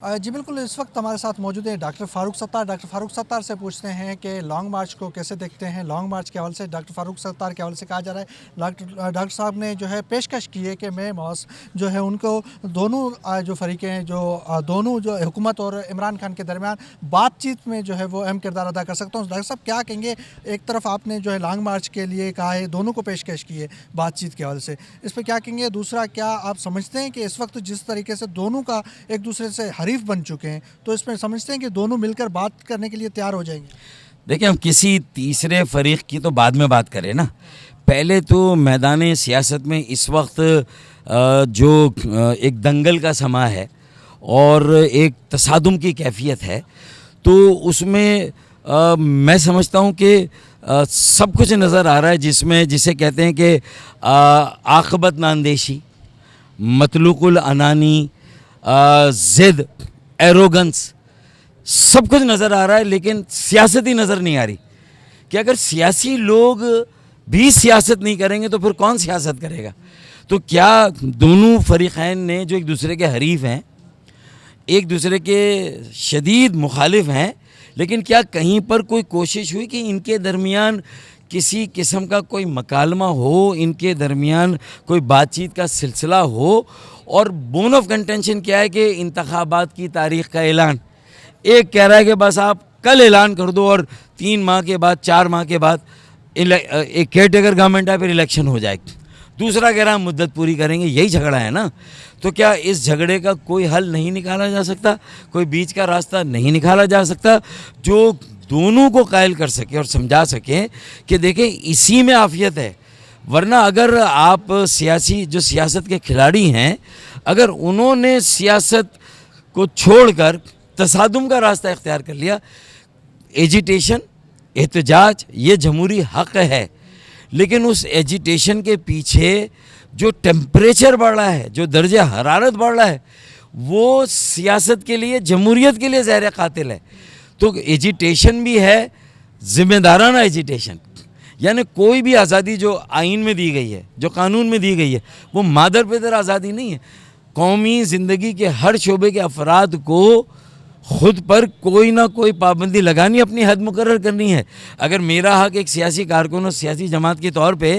जी बिल्कुल, इस वक्त हमारे साथ मौजूद है डॉक्टर फ़ारूक सत्तार। डॉक्टर फ़ारूक सत्तार से पूछते हैं कि लॉन्ग मार्च को कैसे देखते हैं। लॉन्ग मार्च के हवाले से डॉक्टर फ़ारूक सत्तार के हवाले से कहा जा रहा है, डॉक्टर साहब ने जो है पेशकश की है कि मैं जो है उनको दोनों जो फरीकें हैं, दोनों जो हुकूमत और इमरान खान के दरमियान बातचीत में जो है वो अहम किरदार अदा कर सकता हूँ। डॉक्टर साहब क्या कहेंगे, एक तरफ आपने जो है लॉन्ग मार्च के लिए कहा है, दोनों को पेशकश की है बातचीत के हवाले से, इस पर क्या कहेंगे। दूसरा, क्या आप समझते हैं कि इस वक्त जिस तरीके से दोनों का एक दूसरे से हरीफ बन चुके हैं, तो इसमें समझते हैं कि दोनों मिलकर बात करने के लिए तैयार हो जाएंगे? देखिए, हम किसी तीसरे फरीक की तो बाद में बात करें ना। पहले तो मैदान सियासत में इस वक्त जो एक दंगल का समा है और एक तसादुम की कैफियत है, तो उसमें मैं समझता हूँ कि सब कुछ नज़र आ रहा है, जिसे कहते हैं कि आक़िबत नांदेशी, मतलुकुल अनानी, ज़िद, एरोगेंस, सब कुछ नज़र आ रहा है, लेकिन सियासत ही नज़र नहीं आ रही। कि अगर सियासी लोग भी सियासत नहीं करेंगे तो फिर कौन सियासत करेगा। तो क्या दोनों फरीक़ैन ने, जो एक दूसरे के हरीफ हैं, एक दूसरे के शदीद मुखालिफ हैं, लेकिन क्या कहीं पर कोई कोशिश हुई कि इनके दरमियान किसी किस्म का कोई मकालमा हो, इनके दरमियान कोई बातचीत का सिलसिला हो? और बोन ऑफ कंटेंशन क्या है कि इंतखाबात की तारीख़ का ऐलान। एक कह रहा है कि बस आप कल ऐलान कर दो और 3 माह के बाद, 4 माह के बाद एक केयर टेकर गवर्नमेंट है, फिर इलेक्शन हो जाएगी। दूसरा कह रहा है मुद्दत पूरी करेंगे। यही झगड़ा है ना। तो क्या इस झगड़े का कोई हल नहीं निकाला जा सकता, कोई बीच का रास्ता नहीं निकाला जा सकता जो दोनों को कायल कर सके और समझा सके कि देखें, इसी में आफियत है। वरना अगर आप जो सियासत के खिलाड़ी हैं, अगर उन्होंने सियासत को छोड़कर तसादुम का रास्ता इख्तियार कर लिया, एजिटेशन, एहतजाज, ये जमहूरी हक़ है, लेकिन उस एजिटेशन के पीछे जो टेम्परेचर बढ़ रहा है, जो दर्जे हरारत बढ़ रहा है, वो सियासत के लिए, जमहूरियत के लिए ज़हर कातिल है। तो एजिटेशन भी है, ज़िम्मेदाराना एजिटेशन, यानी कोई भी आज़ादी जो आइन में दी गई है, जो कानून में दी गई है, वो मादर पितर आज़ादी नहीं है। कौमी ज़िंदगी के हर शोबे के अफराद को ख़ुद पर कोई ना कोई पाबंदी लगानी, अपनी हद मुकर्रर करनी है। अगर मेरा हक़ एक सियासी कारकुन और सियासी जमात के तौर पे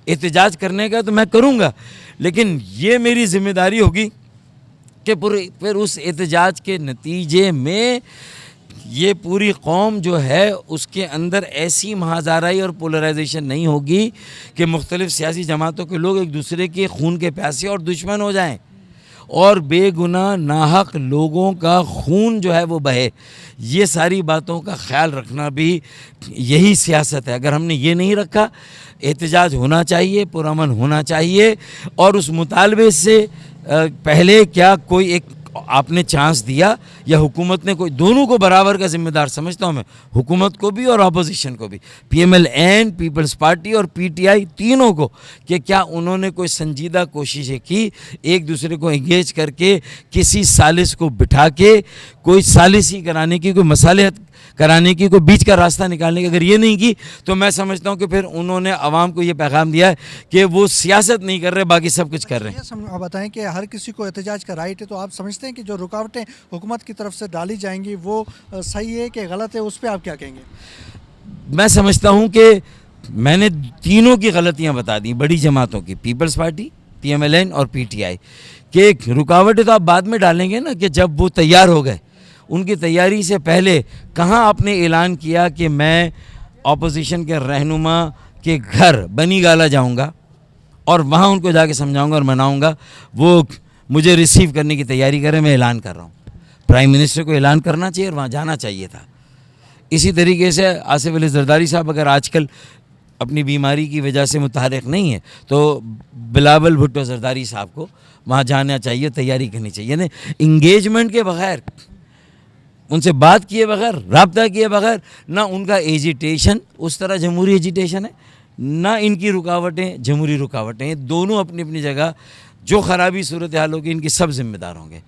एहतजाज करने का, तो मैं करूँगा, लेकिन ये मेरी ज़िम्मेदारी होगी कि फिर उस एहतजाज के नतीजे में ये पूरी कौम जो है, उसके अंदर ऐसी महाज़ाराई और पोलराइजेशन नहीं होगी कि मुख्तलिफ़ सियासी जमातों के लोग एक दूसरे के खून के प्यासे और दुश्मन हो जाएं और बेगुनाह नाहक लोगों का खून जो है वो बहे। ये सारी बातों का ख्याल रखना भी यही सियासत है। अगर हमने ये नहीं रखा, एहतजाज होना चाहिए, पुरअमन होना चाहिए, और उस मुतालबे से पहले क्या कोई एक आपने चांस दिया, या हुकूमत ने कोई, दोनों को बराबर का ज़िम्मेदार समझता हूँ मैं, हुकूमत को भी और अपोजिशन को भी, PMLN, पीपल्स पार्टी और PTI, तीनों को, कि क्या उन्होंने कोई संजीदा कोशिशें की एक दूसरे को इंगेज करके, किसी सालिस को बिठा के कोई सालिसी कराने की, कोई मसालेहत कराने की, कोई बीच का रास्ता निकालने की? अगर ये नहीं की, तो मैं समझता हूँ कि फिर उन्होंने आवाम को ये पैगाम दिया है कि वो सियासत नहीं कर रहे, बाकी सब कुछ कर रहे हैं। आप बताएं कि हर किसी को एहतजाज का राइट है, तो आप समझते हैं कि जो रुकावटें हुकूमत की तरफ से डाली जाएंगी वो सही है कि गलत है, उस पर आप क्या कहेंगे? मैं समझता हूँ कि मैंने तीनों की गलतियाँ बता दी, बड़ी जमातों की, पीपल्स पार्टी, PMLN और PTI, कि रुकावटें तो आप बाद में डालेंगे ना, कि जब वो तैयार हो गए। उनकी तैयारी से पहले कहाँ आपने ऐलान किया कि मैं अपोजिशन के रहनुमा के घर बनी गाला जाऊंगा और वहाँ उनको जाके समझाऊंगा और मनाऊंगा, वो मुझे रिसीव करने की तैयारी करें, मैं ऐलान कर रहा हूँ। प्राइम मिनिस्टर को ऐलान करना चाहिए और वहाँ जाना चाहिए था। इसी तरीके से आसिफ अली ज़रदारी साहब अगर आजकल अपनी बीमारी की वजह से मुतहर्रिक नहीं है, तो बिलावल भुट्टो ज़रदारी साहब को वहाँ जाना चाहिए, तैयारी करनी चाहिए। यानी इंगेजमेंट के बग़ैर, उनसे बात किए बगैर, राब्ता किए बगैर, ना उनका एजिटेशन उस तरह जमहूरी एजिटेशन है, ना इनकी रुकावटें जमहूरी रुकावटें हैं। दोनों अपनी अपनी जगह जो ख़राबी सूरत हाल होगी, इनकी सब जिम्मेदार होंगे।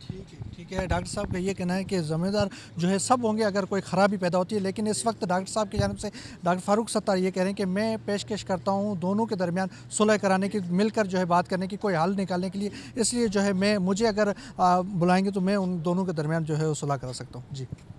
ٹھیک ہے ڈاکٹر صاحب کا یہ کہنا ہے کہ ذمہ دار جو ہے سب ہوں گے اگر کوئی خرابی پیدا ہوتی ہے، لیکن اس وقت ڈاکٹر صاحب کی جانب سے ڈاکٹر فاروق ستار یہ کہہ رہے ہیں کہ میں پیشکش کرتا ہوں دونوں کے درمیان صلح کرانے کی، مل کر جو ہے بات کرنے کی، کوئی حل نکالنے کے لیے، اس لیے جو ہے مجھے اگر بلائیں گے تو میں ان دونوں کے درمیان جو ہے وہ صلح کرا سکتا ہوں. جی